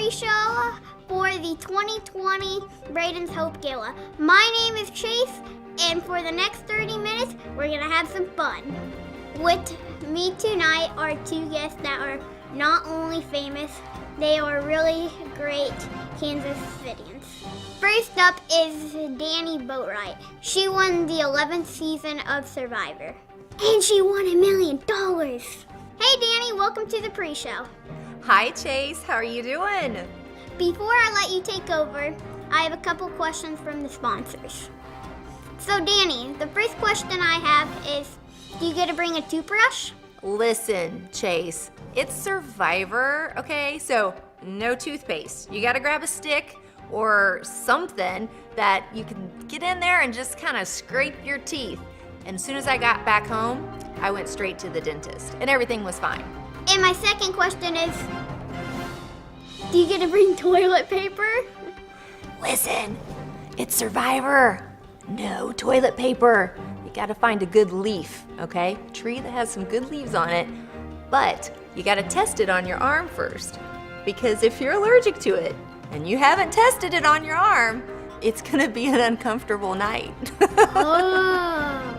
pre-show for the 2020 Braden's Hope Gala. My name is Chase, and for the next 30 minutes, we're gonna have some fun. With me tonight are two guests that are not only famous, they are really great Kansas Cityans. First up is Danny Boatwright. She won the 11th season of Survivor. And she won $1 million. Hey Danny, welcome to the pre-show. Hi Chase, how are you doing? Before I let you take over, I have a couple questions from the sponsors. So Danny, the first question I have is, do you get to bring a toothbrush? Listen, Chase, it's Survivor, okay? So no toothpaste. You gotta grab a stick or something that you can get in there and just kind of scrape your teeth. And as soon as I got back home, I went straight to the dentist and everything was fine. And my second question is, do you get to bring toilet paper? Listen, it's Survivor. No toilet paper. You gotta find a good leaf, okay? A tree that has some good leaves on it. But you gotta test it on your arm first. Because if you're allergic to it and you haven't tested it on your arm, it's gonna be an uncomfortable night. Oh.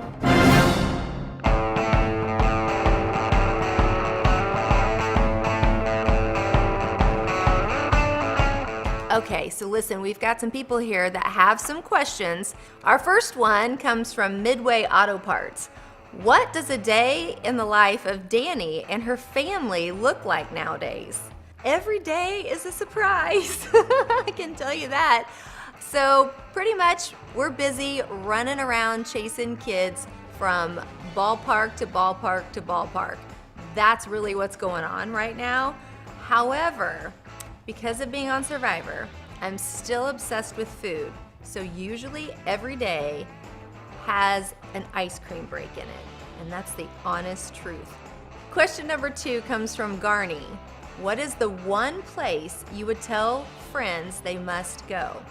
Okay, so listen, we've got some people here that have some questions. Our first one comes from Midway Auto Parts. What does a day in the life of Danny and her family look like nowadays? Every day is a surprise, I can tell you that. So pretty much we're busy running around chasing kids from ballpark to ballpark to ballpark. That's really what's going on right now. However, because of being on Survivor, I'm still obsessed with food. So usually every day has an ice cream break in it. And that's the honest truth. Question number 2 comes from Garney. What is the one place you would tell friends they must go?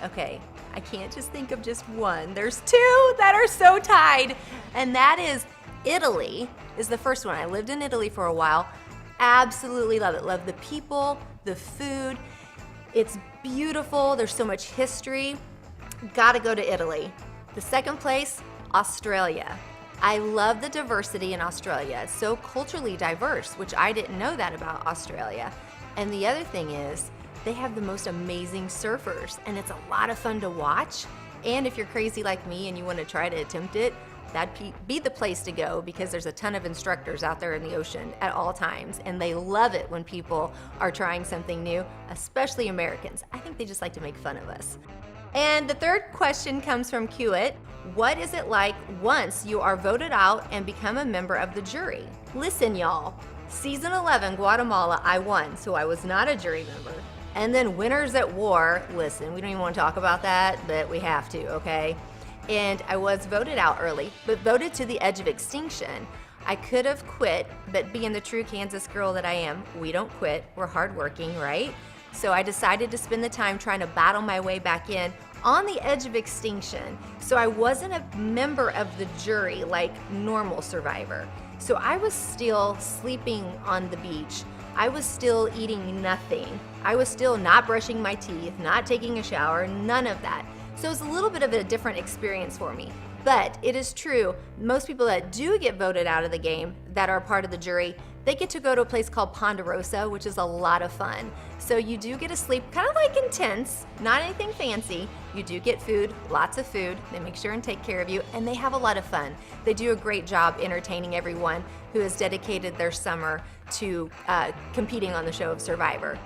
Okay, I can't just think of just one. There's 2 that are so tied. And that is Italy is the first one. I lived in Italy for a while. Absolutely love it. Love the people, the food. It's beautiful. There's so much history. Gotta go to Italy. The second place, Australia. I love the diversity in Australia. It's so culturally diverse, which I didn't know that about Australia. And the other thing is, they have the most amazing surfers, and it's a lot of fun to watch. And if you're crazy like me and you want to try to attempt it, that'd be the place to go because there's a ton of instructors out there in the ocean at all times, and they love it when people are trying something new, especially Americans. I think they just like to make fun of us. And the third question comes from Kiewit. What is it like once you are voted out and become a member of the jury? Listen, y'all, season 11 Guatemala, I won, so I was not a jury member. And then Winners at War, listen, we don't even want to talk about that, but we have to, okay? And I was voted out early, but voted to the edge of extinction. I could have quit, but being the true Kansas girl that I am, we don't quit, we're hardworking, right? So I decided to spend the time trying to battle my way back in on the edge of extinction. So I wasn't a member of the jury like normal Survivor. So I was still sleeping on the beach. I was still eating nothing. I was still not brushing my teeth, not taking a shower, none of that. So it's a little bit of a different experience for me. But it is true, most people that do get voted out of the game that are part of the jury, they get to go to a place called Ponderosa, which is a lot of fun. So you do get to sleep kind of like in tents, not anything fancy. You do get food, lots of food. They make sure and take care of you, and they have a lot of fun. They do a great job entertaining everyone who has dedicated their summer to competing on the show of Survivor.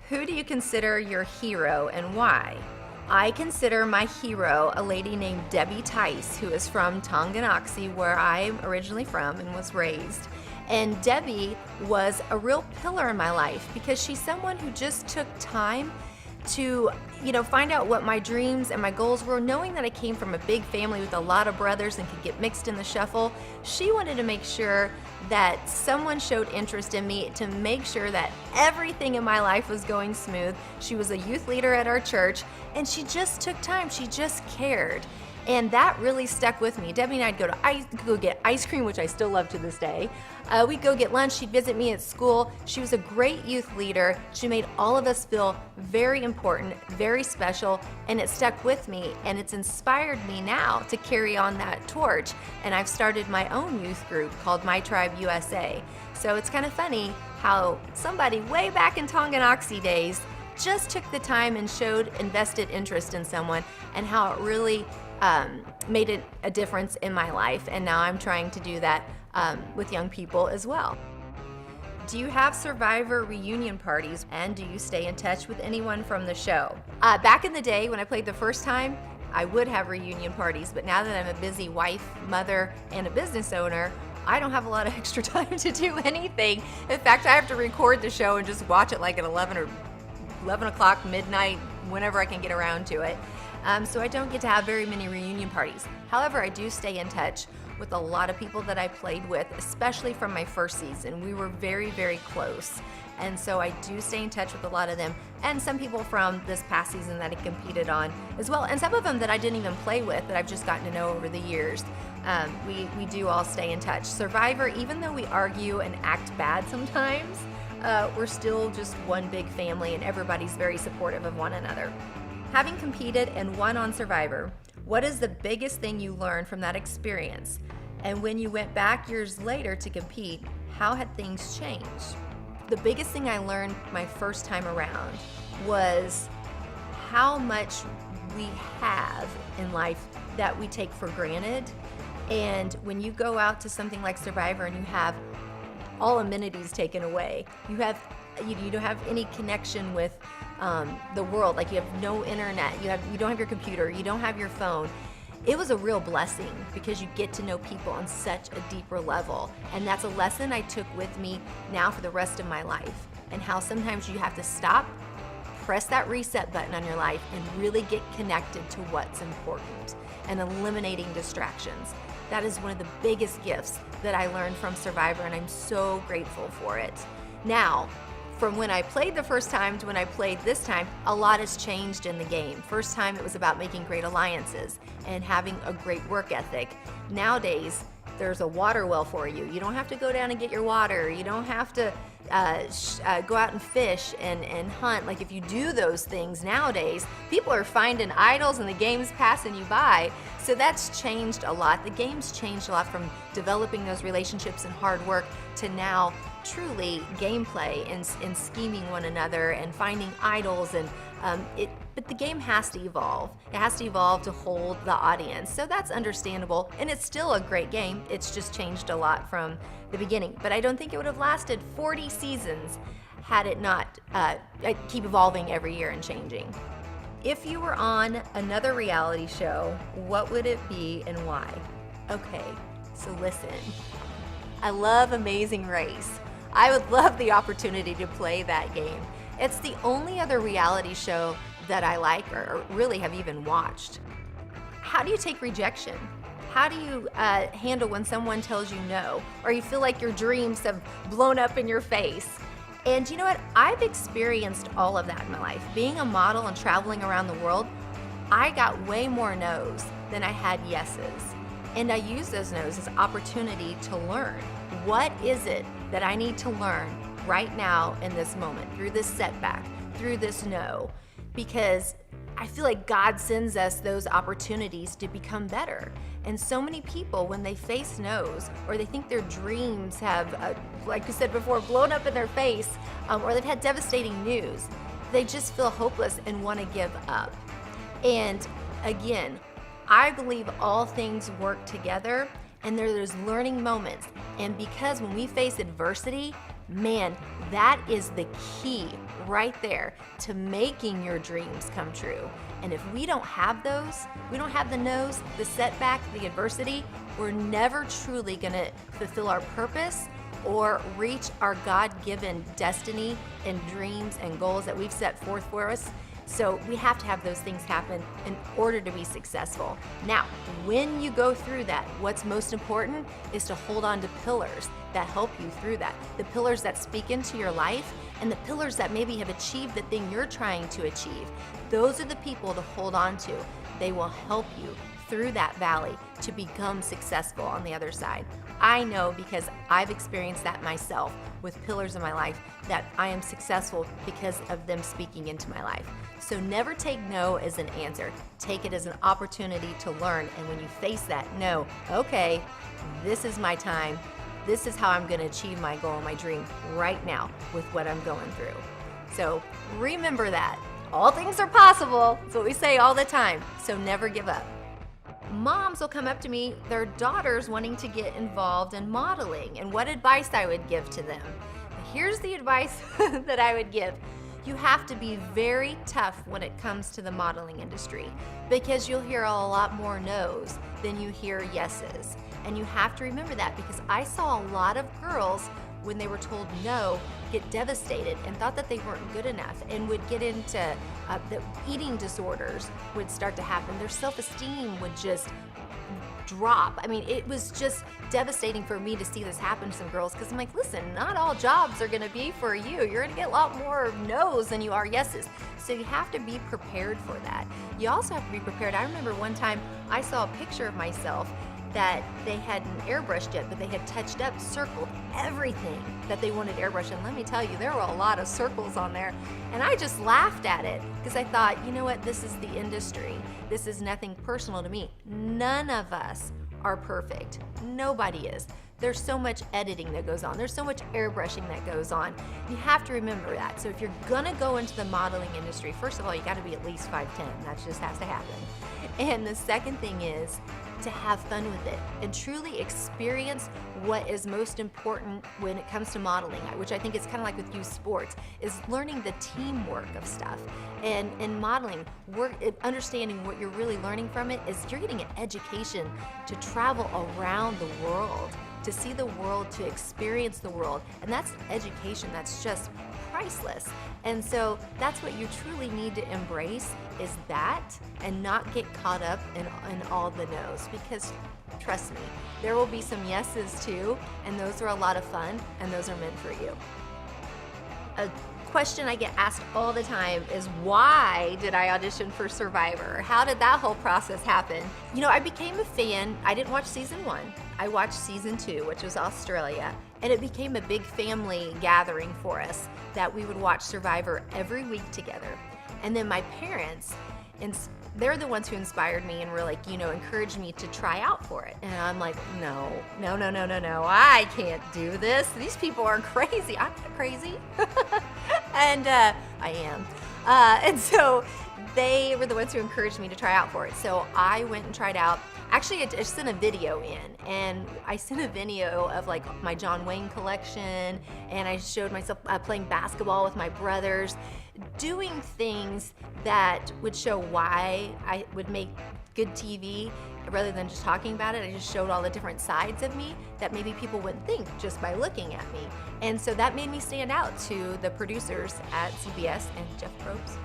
Who do you consider your hero and why? I consider my hero a lady named Debbie Tice, who is from Tonganoxie, where I'm originally from and was raised. And Debbie was a real pillar in my life because she's someone who just took time to, find out what my dreams and my goals were. Knowing that I came from a big family with a lot of brothers and could get mixed in the shuffle, she wanted to make sure that someone showed interest in me to make sure that everything in my life was going smooth. She was a youth leader at our church, and she just took time. She just cared. And that really stuck with me. Debbie and I'd go get ice cream, which I still love to this day. We'd go get lunch. She'd visit me at school. She was a great youth leader. She made all of us feel very important, very special, and it stuck with me. And it's inspired me now to carry on that torch. And I've started my own youth group called My Tribe USA. So it's kind of funny how somebody way back in Tonganoxie days just took the time and showed invested interest in someone, and how it really made a difference in my life. And now I'm trying to do that with young people as well. Do you have Survivor reunion parties, and do you stay in touch with anyone from the show? Back in the day when I played the first time, I would have reunion parties, but now that I'm a busy wife, mother, and a business owner, I don't have a lot of extra time to do anything. In fact, I have to record the show and just watch it like at 11 o'clock, midnight, whenever I can get around to it. So I don't get to have very many reunion parties. However, I do stay in touch with a lot of people that I played with, especially from my first season. We were very, very close. And so I do stay in touch with a lot of them, and some people from this past season that I competed on as well, and some of them that I didn't even play with that I've just gotten to know over the years. We do all stay in touch. Survivor, even though we argue and act bad sometimes, we're still just one big family, and everybody's very supportive of one another. Having competed and won on Survivor, what is the biggest thing you learned from that experience? And when you went back years later to compete, how had things changed? The biggest thing I learned my first time around was how much we have in life that we take for granted. And when you go out to something like Survivor and you have all amenities taken away, you don't have any connection with the world. Like, you have no internet, you don't have your computer, you don't have your phone. It was a real blessing because you get to know people on such a deeper level. And that's a lesson I took with me now for the rest of my life, and how sometimes you have to stop, press that reset button on your life, and really get connected to what's important and eliminating distractions. That is one of the biggest gifts that I learned from Survivor, and I'm so grateful for it. Now, from when I played the first time to when I played this time, a lot has changed in the game. First time, it was about making great alliances and having a great work ethic. Nowadays, there's a water well for you. You don't have to go down and get your water. You don't have to go out and fish and hunt. Like, if you do those things nowadays, people are finding idols and the game's passing you by. So that's changed a lot. The game's changed a lot from developing those relationships and hard work to now truly gameplay and scheming one another and finding idols. And but the game has to evolve. It has to evolve to hold the audience. So that's understandable, and it's still a great game. It's just changed a lot from the beginning. But I don't think it would have lasted 40 seasons had it not keep evolving every year and changing. If you were on another reality show, what would it be and why? Okay, so listen. I love Amazing Race. I would love the opportunity to play that game. It's the only other reality show that I like or really have even watched. How do you take rejection? How do you handle when someone tells you no, or you feel like your dreams have blown up in your face? And you know what? I've experienced all of that in my life. Being a model and traveling around the world, I got way more no's than I had yeses. And I use those no's as opportunity to learn. What is it that I need to learn right now in this moment, through this setback, through this no? Because I feel like God sends us those opportunities to become better. And so many people, when they face no's, or they think their dreams have, like you said before, blown up in their face, or they've had devastating news, they just feel hopeless and want to give up. And again, I believe all things work together, and there's learning moments. And because when we face adversity, man, that is the key right there to making your dreams come true. And if we don't have those, we don't have the no's, the setback, the adversity, we're never truly gonna fulfill our purpose or reach our God-given destiny and dreams and goals that we've set forth for us. So we have to have those things happen in order to be successful. Now, when you go through that, what's most important is to hold on to pillars that help you through that. The pillars that speak into your life, and the pillars that maybe have achieved the thing you're trying to achieve. Those are the people to hold on to. They will help you through that valley to become successful on the other side. I know because I've experienced that myself with pillars in my life that I am successful because of them speaking into my life. So never take no as an answer. Take it as an opportunity to learn. And when you face that no, okay, this is my time. This is how I'm going to achieve my goal, my dream right now with what I'm going through. So remember that. All things are possible. That's what we say all the time. So never give up. Moms will come up to me, their daughters wanting to get involved in modeling, and what advice I would give to them. Here's the advice that I would give. You have to be very tough when it comes to the modeling industry because you'll hear a lot more no's than you hear yeses. And you have to remember that because I saw a lot of girls when they were told no get devastated and thought that they weren't good enough and would get into the eating disorders would start to happen. Their self-esteem would just drop. I mean, it was just devastating for me to see this happen to some girls because I'm like, listen, not all jobs are going to be for you. You're going to get a lot more no's than you are yeses. So you have to be prepared for that. You also have to be prepared. I remember one time I saw a picture of myself that they hadn't airbrushed yet, but they had touched up, circled everything that they wanted airbrushed. And let me tell you, there were a lot of circles on there. And I just laughed at it because I thought, you know what, this is the industry. This is nothing personal to me. None of us are perfect. Nobody is. There's so much editing that goes on. There's so much airbrushing that goes on. You have to remember that. So if you're gonna go into the modeling industry, first of all, you gotta be at least 5'10". That just has to happen. And the second thing is to have fun with it and truly experience what is most important when it comes to modeling, which I think is kind of like with youth sports, is learning the teamwork of stuff. And in modeling, understanding what you're really learning from it is you're getting an education to travel around the world, to see the world, to experience the world. And that's education that's just priceless. And so that's what you truly need to embrace is that and not get caught up in all the no's because trust me, there will be some yeses too, and those are a lot of fun and those are meant for you. A question I get asked all the time is why did I audition for Survivor? How did that whole process happen? You know, I became a fan. I didn't watch season 1. I watched season 2, which was Australia, and it became a big family gathering for us that we would watch Survivor every week together. And then my parents, they're the ones who inspired me and were like, you know, encouraged me to try out for it. And I'm like, no, I can't do this. These people are crazy. I'm not crazy. And I am. And so they were the ones who encouraged me to try out for it. So I went and tried out. Actually, I sent a video in, and I sent a video of like my John Wayne collection, and I showed myself playing basketball with my brothers, doing things that would show why I would make good TV rather than just talking about it. I just showed all the different sides of me that maybe people wouldn't think just by looking at me. And so that made me stand out to the producers at CBS and Jeff Probst.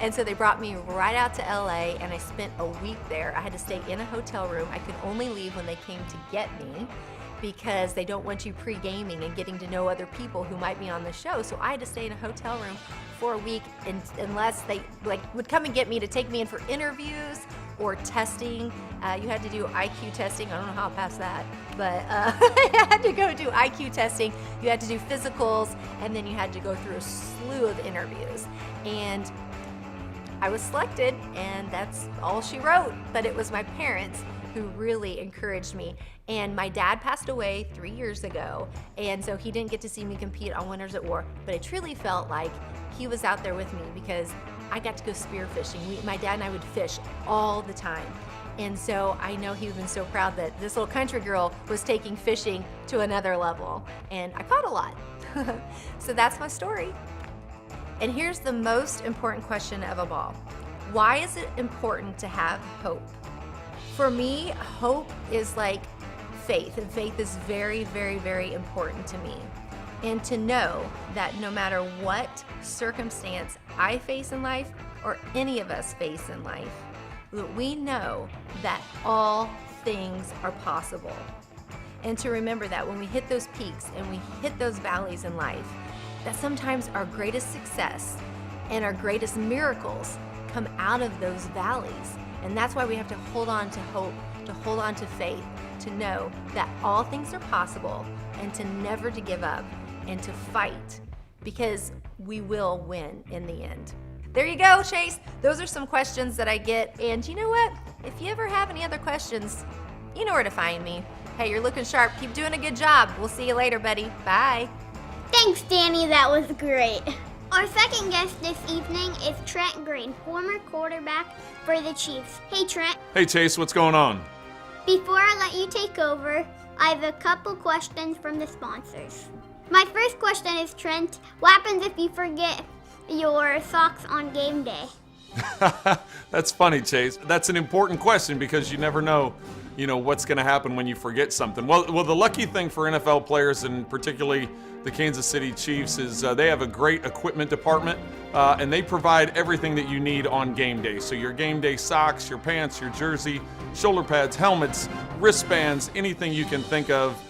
And so they brought me right out to LA, and I spent a week there. I had to stay in a hotel room. I could only leave when they came to get me because they don't want you pre-gaming and getting to know other people who might be on the show. So I had to stay in a hotel room for a week unless they would come and get me to take me in for interviews or testing. You had to do IQ testing. I don't know how I passed that, but I had to go do IQ testing. You had to do physicals, and then you had to go through a slew of interviews. And I was selected, and that's all she wrote. But it was my parents who really encouraged me. And my dad passed away 3 years ago, and so he didn't get to see me compete on Winners at War. But it truly felt like he was out there with me because I got to go spearfishing. My dad and I would fish all the time. And so I know he would have been so proud that this little country girl was taking fishing to another level. And I caught a lot. So that's my story. And here's the most important question of them all. Why is it important to have hope? For me, hope is like faith, and faith is very, very, very important to me. And to know that no matter what circumstance I face in life, or any of us face in life, that we know that all things are possible. And to remember that when we hit those peaks and we hit those valleys in life, that sometimes our greatest success and our greatest miracles come out of those valleys. And that's why we have to hold on to hope, to hold on to faith, to know that all things are possible, and to never to give up and to fight, because we will win in the end. There you go, Chase. Those are some questions that I get. And you know what? If you ever have any other questions, you know where to find me. Hey, you're looking sharp. Keep doing a good job. We'll see you later, buddy. Bye. Thanks, Danny. That was great. Our second guest this evening is Trent Green, former quarterback for the Chiefs. Hey, Trent. Hey, Chase, what's going on? Before I let you take over, I have a couple questions from the sponsors. My first question is, Trent, what happens if you forget your socks on game day? That's funny, Chase. That's an important question because you never know, what's going to happen when you forget something. Well, the lucky thing for NFL players, and particularly the Kansas City Chiefs, is they have a great equipment department, and they provide everything that you need on game day. So your game day socks, your pants, your jersey, shoulder pads, helmets, wristbands, anything you can think of,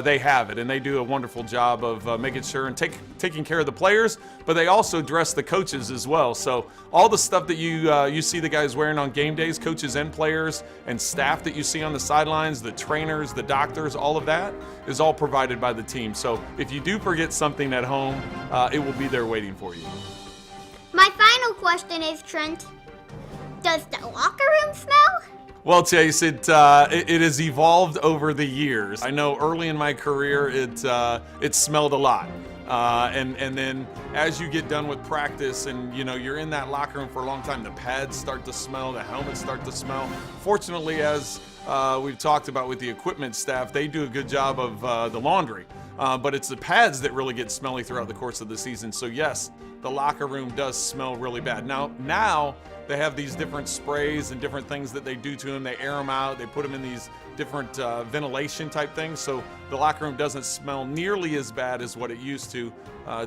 they have it, and they do a wonderful job of making sure and taking care of the players, but they also dress the coaches as well. So all the stuff that you see the guys wearing on game days, coaches and players and staff that you see on the sidelines, the trainers, the doctors, all of that is all provided by the team. So if you do forget something at home, it will be there waiting for you. My final question is, Trent, does the locker room smell? Well, Chase, it has evolved over the years. I know early in my career it smelled a lot, and then as you get done with practice and you're in that locker room for a long time, the pads start to smell, the helmets start to smell. Fortunately, as we've talked about with the equipment staff, they do a good job of the laundry, but it's the pads that really get smelly throughout the course of the season. So yes, the locker room does smell really bad. Now they have these different sprays and different things that they do to them. They air them out. They put them in these different ventilation type things. So the locker room doesn't smell nearly as bad as what it used to,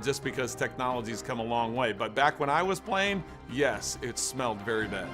just because technology's come a long way. But back when I was playing, yes, it smelled very bad.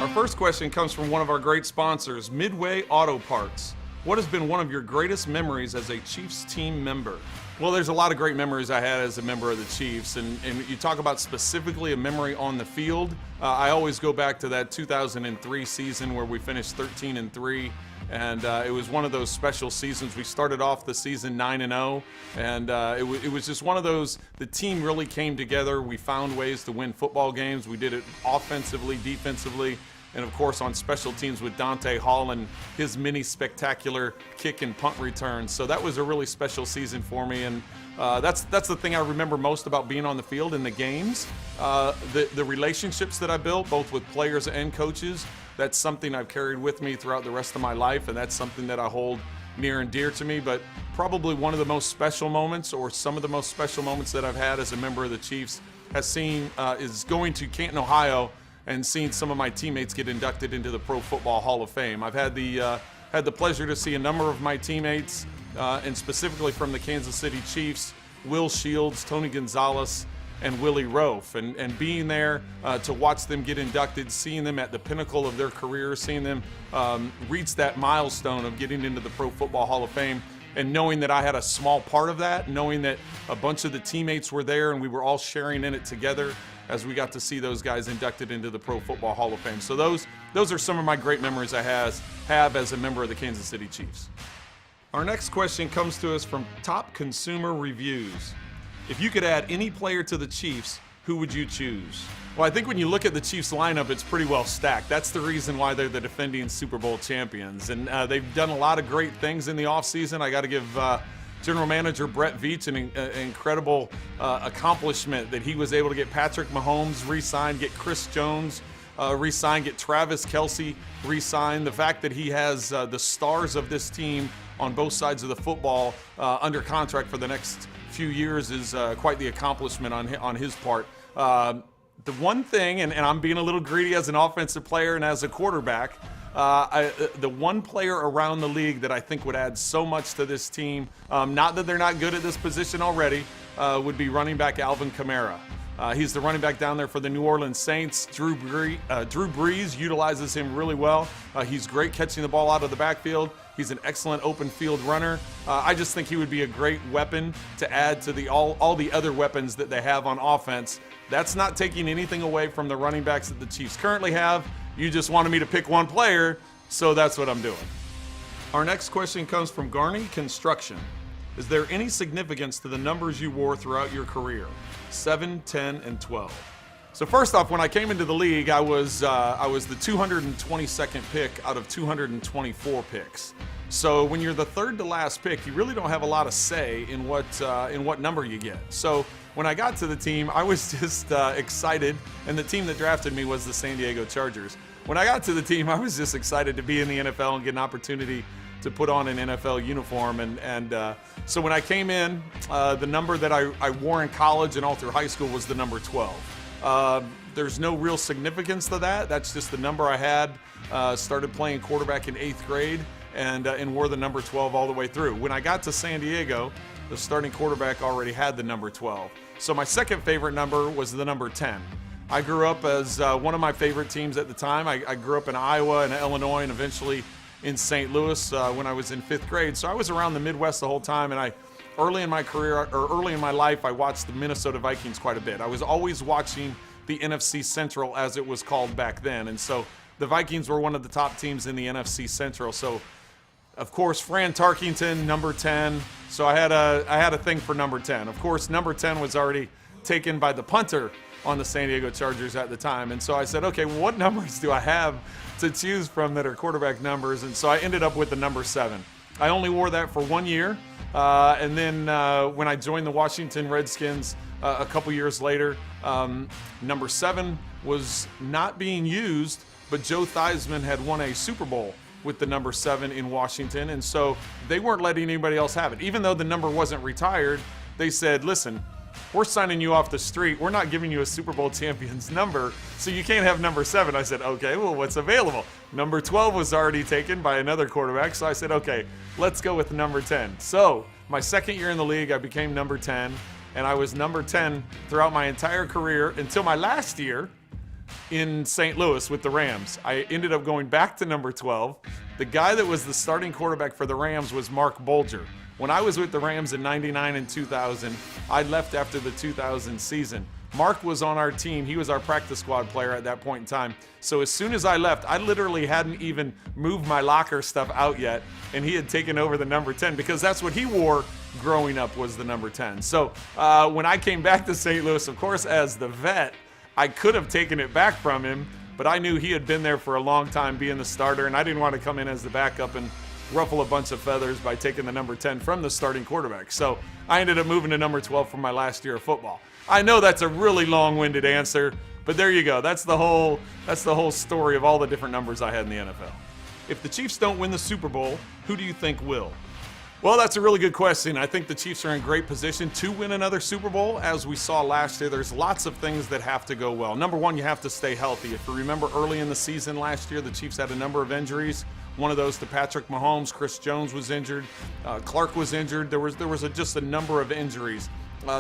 Our first question comes from one of our great sponsors, Midway Auto Parts. What has been one of your greatest memories as a Chiefs team member? Well, there's a lot of great memories I had as a member of the Chiefs, and you talk about specifically a memory on the field. I always go back to that 2003 season where we finished 13-3, and it was one of those special seasons. We started off the season 9-0, and it was just one of those. The team really came together. We found ways to win football games. We did it offensively, defensively, and of course on special teams with Dante Hall and his mini spectacular kick and punt returns. So that was a really special season for me, and that's the thing I remember most about being on the field in the games. The relationships that I built, both with players and coaches, that's something I've carried with me throughout the rest of my life, and that's something that I hold near and dear to me. But probably one of the most special moments, or some of the most special moments that I've had as a member of the Chiefs is going to Canton, Ohio, and seeing some of my teammates get inducted into the Pro Football Hall of Fame. I've had the pleasure to see a number of my teammates, and specifically from the Kansas City Chiefs, Will Shields, Tony Gonzalez, and Willie Rofe, and being there to watch them get inducted, seeing them at the pinnacle of their career, seeing them reach that milestone of getting into the Pro Football Hall of Fame, and knowing that I had a small part of that, knowing that a bunch of the teammates were there and we were all sharing in it together as we got to see those guys inducted into the Pro Football Hall of Fame. So those are some of my great memories I have as a member of the Kansas City Chiefs. Our next question comes to us from Top Consumer Reviews. If you could add any player to the Chiefs, who would you choose? Well, I think when you look at the Chiefs lineup, it's pretty well stacked. That's the reason why they're the defending Super Bowl champions. And they've done a lot of great things in the offseason. I got to give General Manager Brett Veach an incredible accomplishment that he was able to get Patrick Mahomes re-signed, get Chris Jones re-signed, get Travis Kelce re-signed. The fact that he has the stars of this team on both sides of the football under contract for the next few years is quite the accomplishment on his part. The one thing, and I'm being a little greedy as an offensive player and as a quarterback, the one player around the league that I think would add so much to this team, not that they're not good at this position already, would be running back Alvin Kamara. He's the running back down there for the New Orleans Saints. Drew Brees utilizes him really well. He's great catching the ball out of the backfield. He's an excellent open field runner. I just think he would be a great weapon to add to all the other weapons that they have on offense. That's not taking anything away from the running backs that the Chiefs currently have. You just wanted me to pick one player, so that's what I'm doing. Our next question comes from Garney Construction. Is there any significance to the numbers you wore throughout your career? 7, 10, and 12. So first off, when I came into the league, I was the 222nd pick out of 224 picks. So when you're the third to last pick, you really don't have a lot of say in what number you get. So when I got to the team, I was just excited, and the team that drafted me was the San Diego Chargers. When I got to the team, I was just excited to be in the NFL and get an opportunity to put on an NFL uniform. And so when I came in, the number that I wore in college and all through high school was the number 12. There's no real significance to that. That's just the number I had. Started playing quarterback in 8th grade and wore the number 12 all the way through. When I got to San Diego, the starting quarterback already had the number 12. So my second favorite number was the number 10. I grew up as one of my favorite teams at the time. I grew up in Iowa and Illinois and eventually in St. Louis when I was in 5th grade. So I was around the Midwest the whole time, and early in my life, I watched the Minnesota Vikings quite a bit. I was always watching the NFC Central, as it was called back then. And so the Vikings were one of the top teams in the NFC Central. So, of course, Fran Tarkington, number 10. So I had a thing for number 10. Of course, number 10 was already taken by the punter on the San Diego Chargers at the time. And so I said, okay, well, what numbers do I have to choose from that are quarterback numbers? And so I ended up with the number 7. I only wore that for 1 year. And then when I joined the Washington Redskins a couple years later, number 7 was not being used, but Joe Theismann had won a Super Bowl with the number 7 in Washington, and so they weren't letting anybody else have it. Even though the number wasn't retired, they said, listen, we're signing you off the street. We're not giving you a Super Bowl champion's number, so you can't have number 7. I said, okay, well, what's available? Number 12 was already taken by another quarterback, so I said, okay, let's go with number 10. So my second year in the league, I became number 10, and I was number 10 throughout my entire career until my last year in St. Louis with the Rams. I ended up going back to number 12. The guy that was the starting quarterback for the Rams was Mark Bolger. When I was with the Rams in 99 and 2000, I left after the 2000 season. Mark was on our team. He was our practice squad player at that point in time. So as soon as I left, I literally hadn't even moved my locker stuff out yet, and he had taken over the number 10 because that's what he wore growing up, was the number 10. So when I came back to St. Louis, of course, as the vet, I could have taken it back from him, but I knew he had been there for a long time being the starter, and I didn't want to come in as the backup and ruffle a bunch of feathers by taking the number 10 from the starting quarterback. So I ended up moving to number 12 for my last year of football. I know that's a really long-winded answer, but there you go. That's the whole story of all the different numbers I had in the NFL. If the Chiefs don't win the Super Bowl, who do you think will? Well, that's a really good question. I think the Chiefs are in great position to win another Super Bowl. As we saw last year, there's lots of things that have to go well. Number one, you have to stay healthy. If you remember early in the season last year, the Chiefs had a number of injuries. One of those to Patrick Mahomes. Chris Jones was injured. Clark was injured. There was just a number of injuries.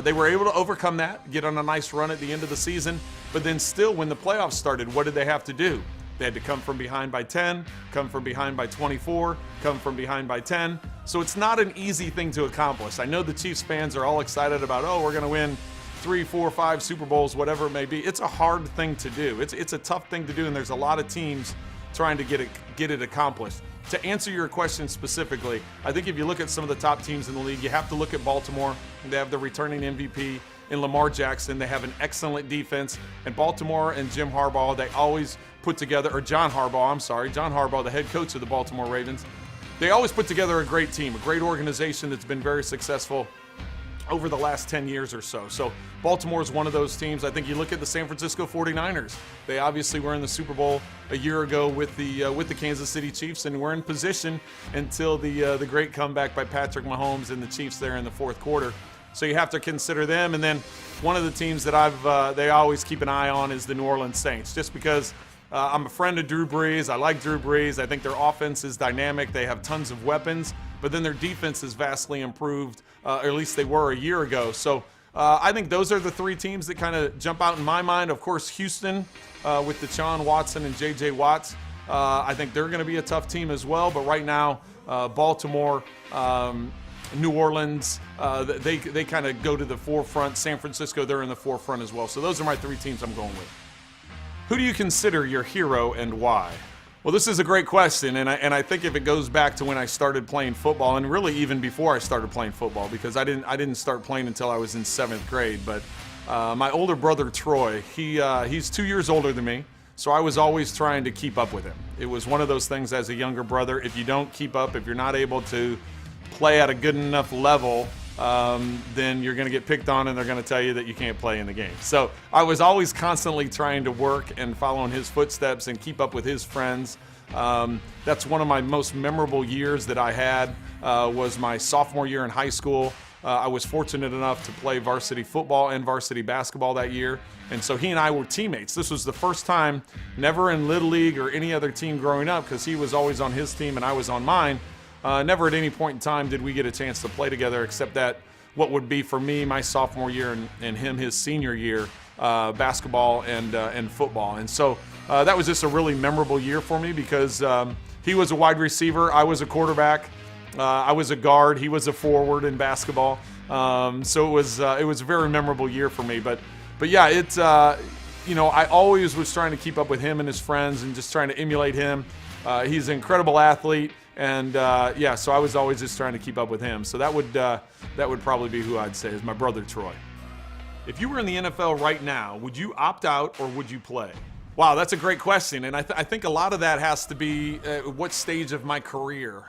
They were able to overcome that, get on a nice run at the end of the season. But then still, when the playoffs started, what did they have to do? They had to come from behind by 10, come from behind by 24, come from behind by 10. So it's not an easy thing to accomplish. I know the Chiefs fans are all excited about, oh, we're going to win 3, 4, 5 Super Bowls, whatever it may be. It's a hard thing to do. It's a tough thing to do, and there's a lot of teams trying to get it accomplished. To answer your question specifically, I think if you look at some of the top teams in the league, you have to look at Baltimore. They have the returning MVP in Lamar Jackson. They have an excellent defense. And Baltimore and Jim Harbaugh, they always put together, or John Harbaugh, the head coach of the Baltimore Ravens, they always put together a great team, a great organization that's been very successful over the last 10 years or so. So Baltimore is one of those teams. I think you look at the San Francisco 49ers. They obviously were in the Super Bowl a year ago with the Kansas City Chiefs, and were in position until the great comeback by Patrick Mahomes and the Chiefs there in the fourth quarter. So you have to consider them. And then one of the teams that they always keep an eye on is the New Orleans Saints, just because I'm a friend of Drew Brees. I like Drew Brees. I think their offense is dynamic. They have tons of weapons, but then their defense is vastly improved, or at least they were a year ago. So I think those are the three teams that kind of jump out in my mind. Of course, Houston with Deshaun Watson and J.J. Watts. I think they're going to be a tough team as well. But right now, Baltimore, New Orleans, they kind of go to the forefront. San Francisco, they're in the forefront as well. So those are my 3 teams I'm going with. Who do you consider your hero and why? Well, this is a great question, and I think if it goes back to when I started playing football, and really even before I started playing football, because I didn't start playing until I was in 7th grade. But my older brother Troy, he's 2 years older than me, so I was always trying to keep up with him. It was one of those things as a younger brother. If you don't keep up, if you're not able to play at a good enough level, then you're going to get picked on and they're going to tell you that you can't play in the game. So I was always constantly trying to work and follow in his footsteps and keep up with his friends. That's one of my most memorable years that I had, was my sophomore year in high school. I was fortunate enough to play varsity football and varsity basketball that year. And so he and I were teammates. This was the first time, never in Little League or any other team growing up, because he was always on his team and I was on mine. Never at any point in time did we get a chance to play together, except that what would be for me my sophomore year and him his senior year, basketball and football. And so that was just a really memorable year for me because he was a wide receiver, I was a quarterback, I was a guard, he was a forward in basketball. So it was a very memorable year for me. But yeah, it's I always was trying to keep up with him and his friends and just trying to emulate him. He's an incredible athlete. And so I was always just trying to keep up with him. So that would probably be who I'd say is my brother Troy. If you were in the NFL right now, would you opt out or would you play? Wow, that's a great question. And I think a lot of that has to be what stage of my career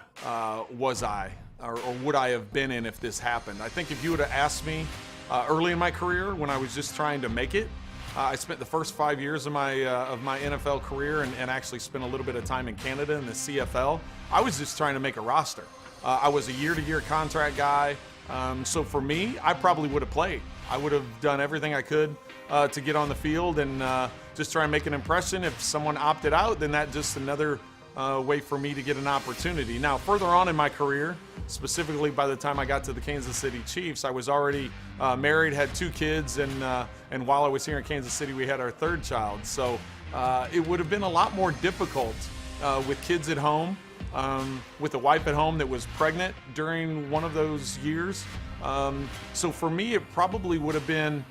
was I or would I have been in if this happened. I think if you would have asked me early in my career when I was just trying to make it, I spent the first 5 years of my NFL career and actually spent a little bit of time in Canada in the CFL. I was just trying to make a roster. I was a year-to-year contract guy. So for me, I probably would have played. I would have done everything I could to get on the field and just try and make an impression. If someone opted out, then that's just another way for me to get an opportunity. Now, further on in my career, specifically by the time I got to the Kansas City Chiefs, I was already married, had 2 kids, and while I was here in Kansas City, we had our 3rd child. So it would have been a lot more difficult with kids at home, with a wife at home that was pregnant during one of those years. So for me, it probably would have been,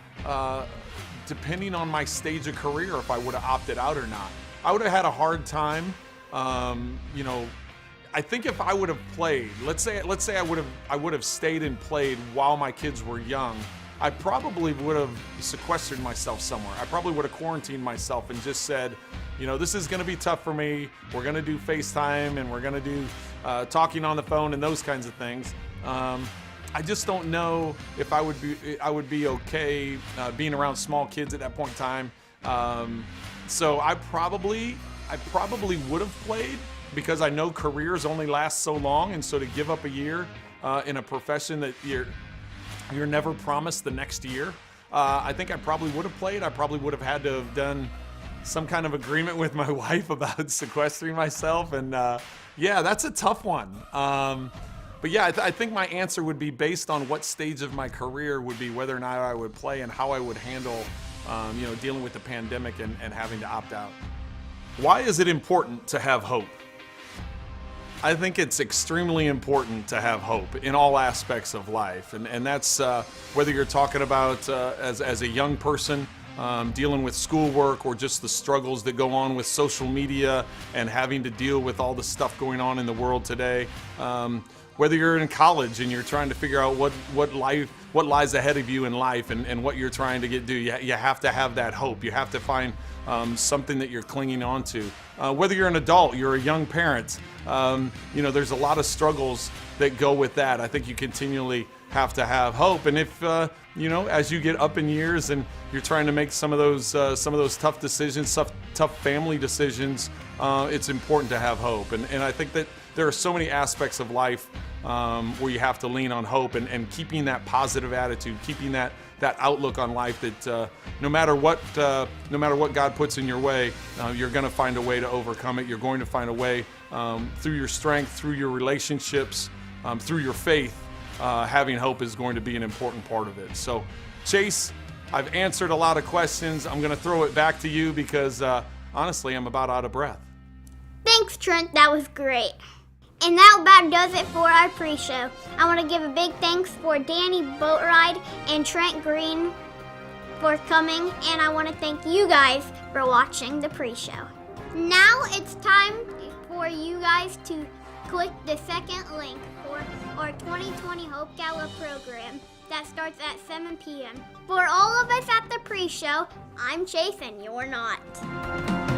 depending on my stage of career, if I would have opted out or not. I would have had a hard time. I think if I would have played, let's say I would have stayed and played while my kids were young, I probably would have sequestered myself somewhere. I probably would have quarantined myself and just said, this is going to be tough for me. We're going to do FaceTime and we're going to do talking on the phone and those kinds of things. I just don't know if I would be okay being around small kids at that point in time. So I probably would have played because I know careers only last so long, and so to give up a year in a profession that you're never promised the next year, I think I probably would have played. I probably would have had to have done some kind of agreement with my wife about sequestering myself, and that's a tough one. But yeah, I think my answer would be based on what stage of my career would be whether or not I would play and how I would handle dealing with the pandemic and having to opt out. Why is it important to have hope? I think it's extremely important to have hope in all aspects of life. And that's whether you're talking about as a young person dealing with schoolwork or just the struggles that go on with social media and having to deal with all the stuff going on in the world today. Whether you're in college and you're trying to figure out what lies ahead of you in life and what you're trying to do, you have to have that hope. You have to find something that you're clinging on to. Whether you're an adult, you're a young parent, there's a lot of struggles that go with that. I think you continually have to have hope. And if, as you get up in years and you're trying to make some of those tough decisions, tough family decisions, it's important to have hope. And I think that there are so many aspects of life where you have to lean on hope and keeping that positive attitude, keeping that outlook on life that no matter what God puts in your way, you're going to find a way to overcome it. You're going to find a way through your strength, through your relationships, through your faith. Having hope is going to be an important part of it. So, Chase, I've answered a lot of questions. I'm going to throw it back to you because honestly, I'm about out of breath. Thanks, Trent. That was great. And that about does it for our pre-show. I want to give a big thanks for Danny Boatride and Trent Green for coming, and I want to thank you guys for watching the pre-show. Now it's time for you guys to click the second link for our 2020 Hope Gala program that starts at 7 p.m. For all of us at the pre-show, I'm Chase and you're not.